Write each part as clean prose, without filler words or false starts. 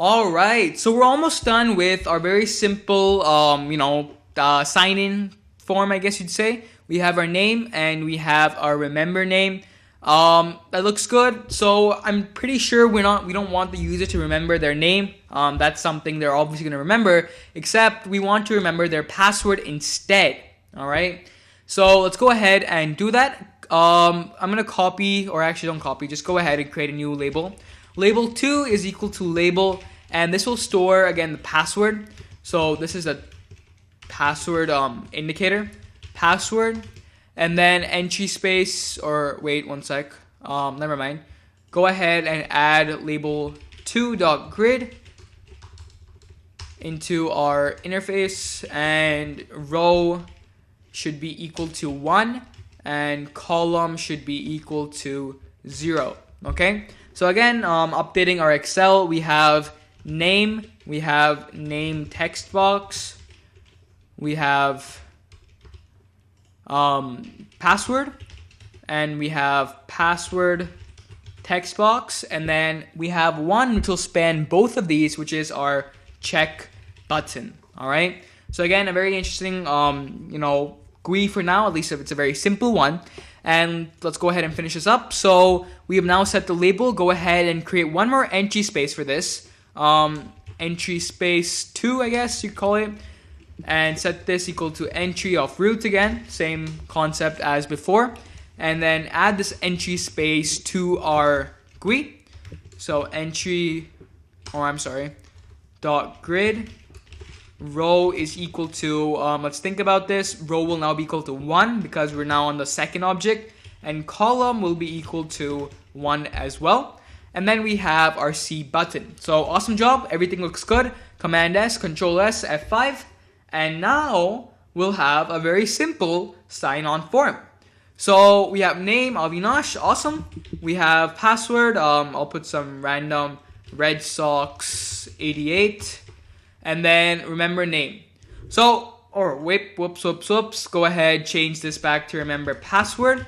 All right, so we're almost done with our very simple, sign-in form, I guess you'd say. We have our name and we have our remember name. That looks good. So I'm pretty sure we don't want the user to remember their name. That's something they're obviously going to remember, except we want to remember their password instead. All right. So let's go ahead and do that. I'm going to copy, or actually don't copy, just go ahead and create a new label. Label 2 is equal to label, and this will store, again, the password. So this is a password indicator. Password, and then entry space, or wait one sec, never mind. Go ahead and add label 2.grid into our interface, and row should be equal to 1, and column should be equal to 0. Okay, so again, updating our Excel, we have name, we have name text box, we have password, and we have password text box, and then we have one which will span both of these, which is our check button. All right, so again, a very interesting GUI for now, at least if it's a very simple one. And let's go ahead and finish this up. So we have now set the label. Go ahead and create one more entry space for this, entry space 2, I guess you call it, and set this equal to entry of root again, same concept as before, and then add this entry space to our GUI. So dot grid row is equal to, let's think about this, row will now be equal to 1 because we're now on the second object, and column will be equal to 1 as well. And then we have our C button. So awesome job, everything looks good. Command S, Control S, F5, and now we'll have a very simple sign-on form. So we have name, Avinash, awesome. We have password, I'll put some random Red Sox 88. And then remember name. So, whoops. Go ahead, change this back to remember password.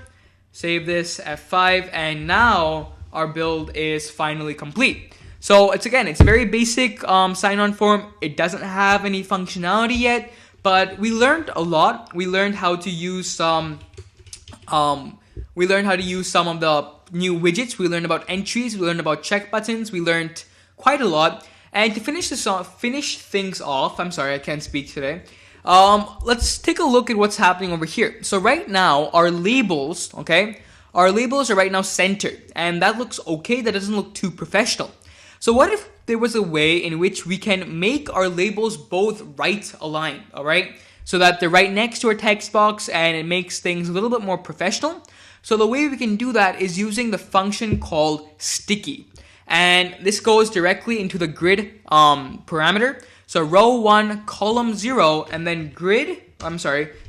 Save this, F5, and now our build is finally complete. So it's a very basic sign-on form. It doesn't have any functionality yet, but we learned a lot. We learned how to use some of the new widgets. We learned about entries. We learned about check buttons. We learned quite a lot. And to finish things off, I'm sorry, I can't speak today. Let's take a look at what's happening over here. So right now, our labels, our labels are right now centered, and that looks okay. That doesn't look too professional. So what if there was a way in which we can make our labels both right aligned, all right? So that they're right next to our text box, and it makes things a little bit more professional. So the way we can do that is using the function called sticky. And this goes directly into the grid parameter. So row 1, column 0, and then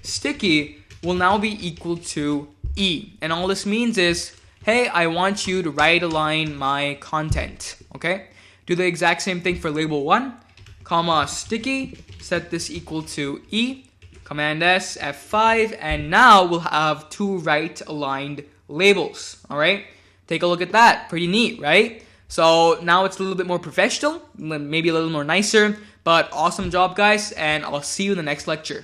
sticky will now be equal to E. And all this means is, hey, I want you to right align my content. Okay? Do the exact same thing for label 1, comma sticky, set this equal to E, Command S, F5, and now we'll have two right aligned labels. All right? Take a look at that. Pretty neat, right? So now it's a little bit more professional, maybe a little more nicer, but awesome job, guys, and I'll see you in the next lecture.